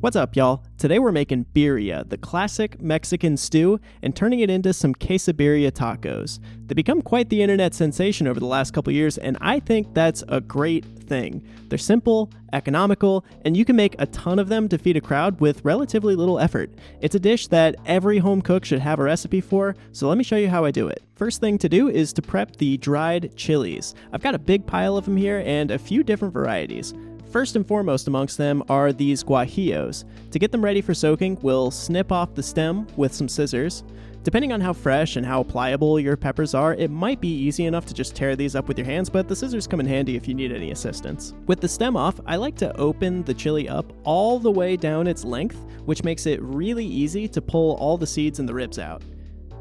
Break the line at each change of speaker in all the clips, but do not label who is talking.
What's up, y'all? Today we're making birria, the classic Mexican stew, and turning it into some quesabirria tacos. They become quite the internet sensation over the last couple years, and I think that's a great thing. They're simple, economical, and you can make a ton of them to feed a crowd with relatively little effort. It's a dish that every home cook should have a recipe for, so let me show you how I do it. First thing to do is to prep the dried chilies. I've got a big pile of them here and a few different varieties. First and foremost amongst them are these guajillos. To get them ready for soaking, we'll snip off the stem with some scissors. Depending on how fresh and how pliable your peppers are, it might be easy enough to just tear these up with your hands, but the scissors come in handy if you need any assistance. With the stem off, I like to open the chili up all the way down its length, which makes it really easy to pull all the seeds and the ribs out.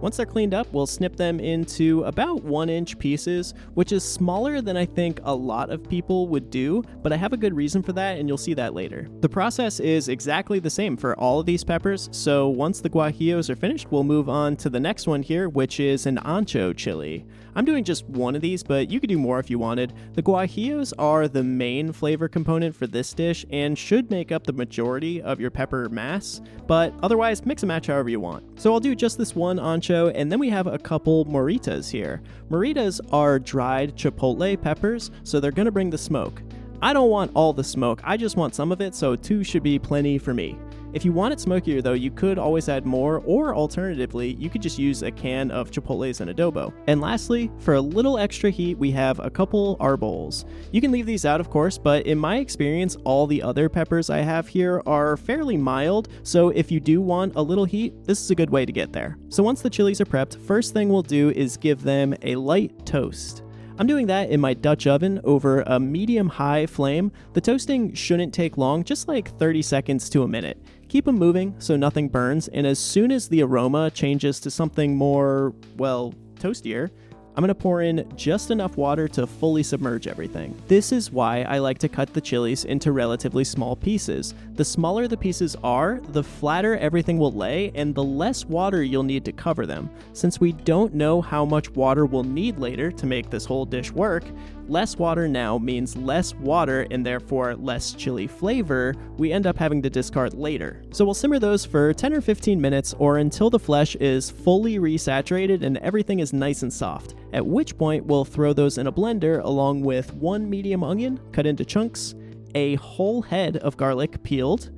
Once they're cleaned up, we'll snip them into about 1-inch pieces, which is smaller than I think a lot of people would do, but I have a good reason for that, and you'll see that later. The process is exactly the same for all of these peppers, so once the guajillos are finished, we'll move on to the next one here, which is an ancho chili. I'm doing just one of these, but you could do more if you wanted. The guajillos are the main flavor component for this dish and should make up the majority of your pepper mass, but otherwise mix and match however you want. So I'll do just this one ancho, and then we have a couple moritas here. Moritas are dried chipotle peppers, so they're gonna bring the smoke. I don't want all the smoke, I just want some of it, so 2 should be plenty for me. If you want it smokier though, you could always add more, or alternatively, you could just use a can of chipotles and adobo. And lastly, for a little extra heat, we have a couple árboles. You can leave these out of course, but in my experience, all the other peppers I have here are fairly mild, so if you do want a little heat, this is a good way to get there. So once the chilies are prepped, first thing we'll do is give them a light toast. I'm doing that in my Dutch oven over a medium-high flame. The toasting shouldn't take long, just like 30 seconds to a minute. Keep them moving so nothing burns, and as soon as the aroma changes to something more, well, toastier, I'm gonna pour in just enough water to fully submerge everything. This is why I like to cut the chilies into relatively small pieces. The smaller the pieces are, the flatter everything will lay, and the less water you'll need to cover them. Since we don't know how much water we'll need later to make this whole dish work, less water now means less water and therefore less chili flavor we end up having to discard later. So we'll simmer those for 10 or 15 minutes or until the flesh is fully resaturated and everything is nice and soft, at which point we'll throw those in a blender along with 1 medium onion cut into chunks, a whole head of garlic peeled,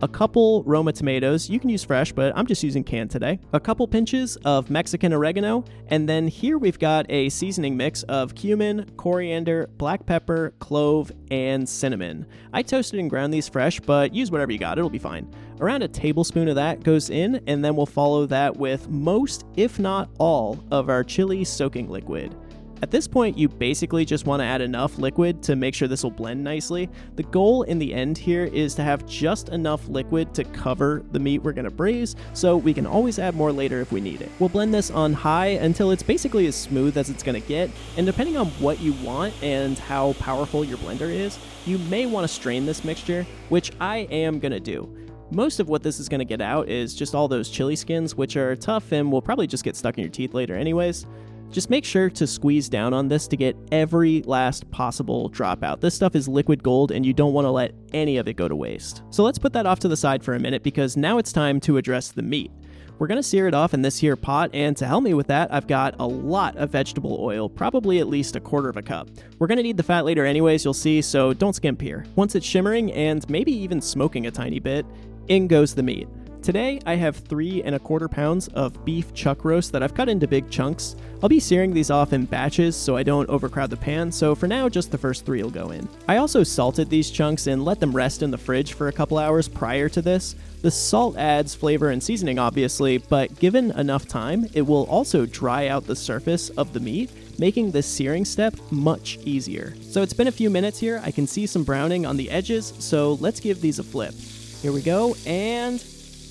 a couple Roma tomatoes, you can use fresh, but I'm just using canned today, a couple pinches of Mexican oregano, and then here we've got a seasoning mix of cumin, coriander, black pepper, clove, and cinnamon. I toasted and ground these fresh, but use whatever you got, it'll be fine. Around a tablespoon of that goes in, and then we'll follow that with most, if not all, of our chili soaking liquid. At this point, you basically just want to add enough liquid to make sure this will blend nicely. The goal in the end here is to have just enough liquid to cover the meat we're going to braise, so we can always add more later if we need it. We'll blend this on high until it's basically as smooth as it's going to get, and depending on what you want and how powerful your blender is, you may want to strain this mixture, which I am going to do. Most of what this is going to get out is just all those chili skins, which are tough and will probably just get stuck in your teeth later anyways. Just make sure to squeeze down on this to get every last possible drop out. This stuff is liquid gold and you don't want to let any of it go to waste. So let's put that off to the side for a minute because now it's time to address the meat. We're going to sear it off in this here pot, and to help me with that, I've got a lot of vegetable oil, probably at least 1/4 cup. We're going to need the fat later anyways, you'll see, so don't skimp here. Once it's shimmering and maybe even smoking a tiny bit, in goes the meat. Today, I have 3 1/4 pounds of beef chuck roast that I've cut into big chunks. I'll be searing these off in batches so I don't overcrowd the pan, so for now, just the first 3 will go in. I also salted these chunks and let them rest in the fridge for a couple hours prior to this. The salt adds flavor and seasoning, obviously, but given enough time, it will also dry out the surface of the meat, making the searing step much easier. So it's been a few minutes here, I can see some browning on the edges, so let's give these a flip. Here we go, and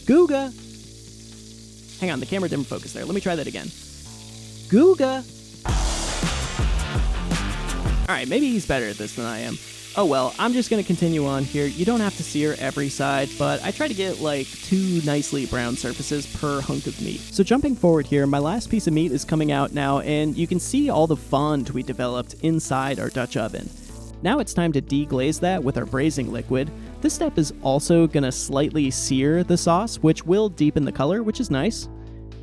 Googa! Hang on, the camera didn't focus there. Let me try that again. Googa! Alright, maybe he's better at this than I am. Oh well, I'm just going to continue on here. You don't have to sear every side, but I try to get like 2 nicely browned surfaces per hunk of meat. So jumping forward here, my last piece of meat is coming out now, and you can see all the fond we developed inside our Dutch oven. Now it's time to deglaze that with our braising liquid. This step is also going to slightly sear the sauce, which will deepen the color, which is nice.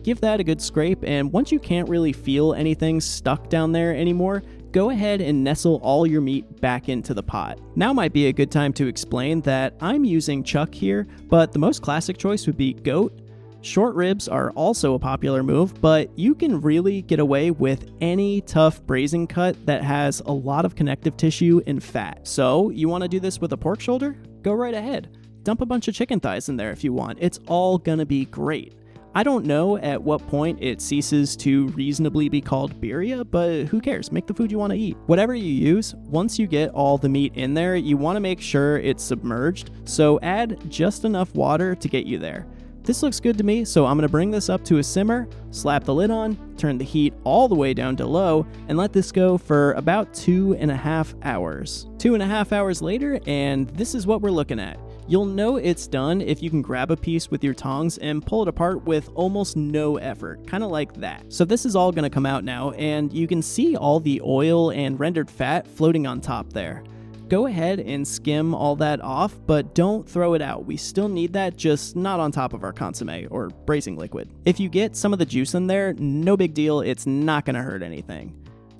Give that a good scrape, and once you can't really feel anything stuck down there anymore, go ahead and nestle all your meat back into the pot. Now might be a good time to explain that I'm using chuck here, but the most classic choice would be goat. Short ribs are also a popular move, but you can really get away with any tough braising cut that has a lot of connective tissue and fat. So you want to do this with a pork shoulder? Go right ahead. Dump a bunch of chicken thighs in there if you want. It's all gonna be great. I don't know at what point it ceases to reasonably be called birria, but who cares? Make the food you want to eat. Whatever you use, once you get all the meat in there, you want to make sure it's submerged, so add just enough water to get you there. This looks good to me, so I'm going to bring this up to a simmer, slap the lid on, turn the heat all the way down to low, and let this go for about 2.5 hours. 2.5 hours later, and this is what we're looking at. You'll know it's done if you can grab a piece with your tongs and pull it apart with almost no effort, kind of like that. So this is all going to come out now, and you can see all the oil and rendered fat floating on top there. Go ahead and skim all that off, but don't throw it out. We still need that, just not on top of our consommé or braising liquid. If you get some of the juice in there, no big deal, it's not gonna hurt anything.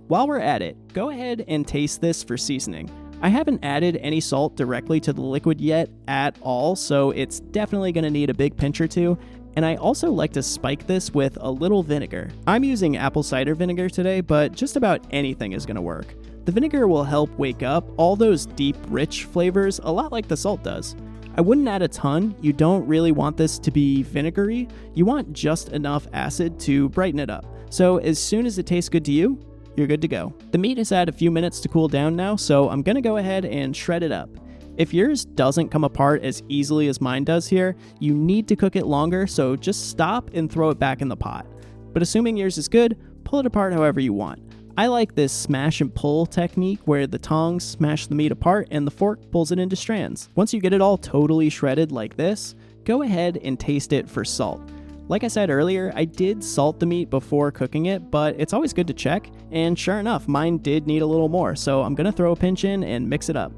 While we're at it, go ahead and taste this for seasoning. I haven't added any salt directly to the liquid yet at all, so it's definitely gonna need a big pinch or two. And I also like to spike this with a little vinegar. I'm using apple cider vinegar today, but just about anything is gonna work. The vinegar will help wake up all those deep, rich flavors, a lot like the salt does. I wouldn't add a ton. You don't really want this to be vinegary. You want just enough acid to brighten it up. So as soon as it tastes good to you, you're good to go. The meat has had a few minutes to cool down now, so I'm gonna go ahead and shred it up. If yours doesn't come apart as easily as mine does here, you need to cook it longer, so just stop and throw it back in the pot. But assuming yours is good, pull it apart however you want. I like this smash and pull technique where the tongs smash the meat apart and the fork pulls it into strands. Once you get it all totally shredded like this, go ahead and taste it for salt. Like I said earlier, I did salt the meat before cooking it, but it's always good to check, and sure enough, mine did need a little more, so I'm gonna throw a pinch in and mix it up.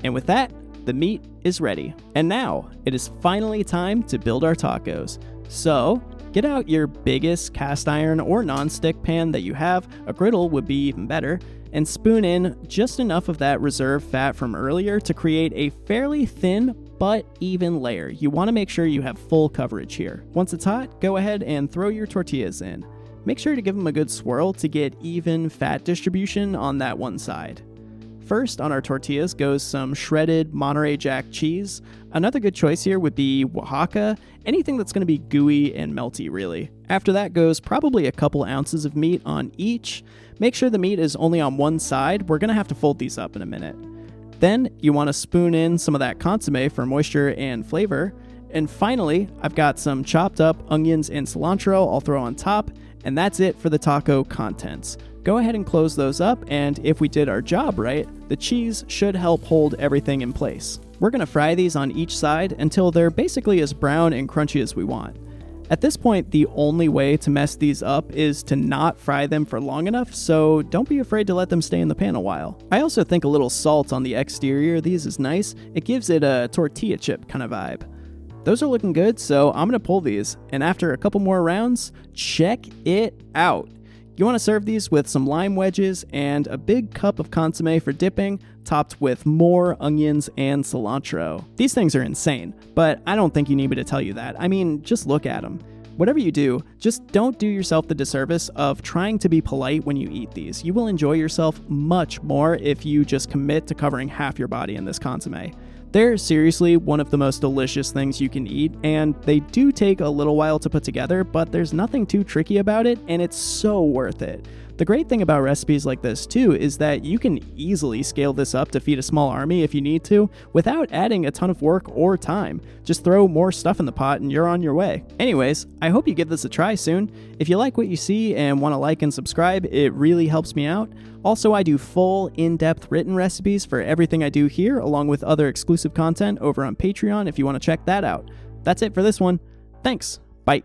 And with that, the meat is ready. And now, it is finally time to build our tacos. So, get out your biggest cast iron or non-stick pan that you have, a griddle would be even better, and spoon in just enough of that reserve fat from earlier to create a fairly thin but even layer. You want to make sure you have full coverage here. Once it's hot, go ahead and throw your tortillas in. Make sure to give them a good swirl to get even fat distribution on that one side. First on our tortillas goes some shredded Monterey Jack cheese. Another good choice here would be Oaxaca, anything that's going to be gooey and melty really. After that goes probably a couple ounces of meat on each. Make sure the meat is only on one side. We're going to have to fold these up in a minute. Then you want to spoon in some of that consommé for moisture and flavor. And finally, I've got some chopped up onions and cilantro I'll throw on top, and that's it for the taco contents. Go ahead and close those up, and if we did our job right, the cheese should help hold everything in place. We're going to fry these on each side until they're basically as brown and crunchy as we want. At this point, the only way to mess these up is to not fry them for long enough, so don't be afraid to let them stay in the pan a while. I also think a little salt on the exterior of these is nice. It gives it a tortilla chip kind of vibe. Those are looking good, so I'm going to pull these, and after a couple more rounds, check it out. You want to serve these with some lime wedges and a big cup of consommé for dipping, topped with more onions and cilantro. These things are insane, but I don't think you need me to tell you that. I mean, just look at them. Whatever you do, just don't do yourself the disservice of trying to be polite when you eat these. You will enjoy yourself much more if you just commit to covering half your body in this consommé. They're seriously one of the most delicious things you can eat, and they do take a little while to put together, but there's nothing too tricky about it, and it's so worth it. The great thing about recipes like this too is that you can easily scale this up to feed a small army if you need to, without adding a ton of work or time. Just throw more stuff in the pot and you're on your way. Anyways, I hope you give this a try soon. If you like what you see and want to like and subscribe, it really helps me out. Also, I do full, in-depth written recipes for everything I do here, along with other exclusive content over on Patreon if you want to check that out. That's it for this one. Thanks. Bye.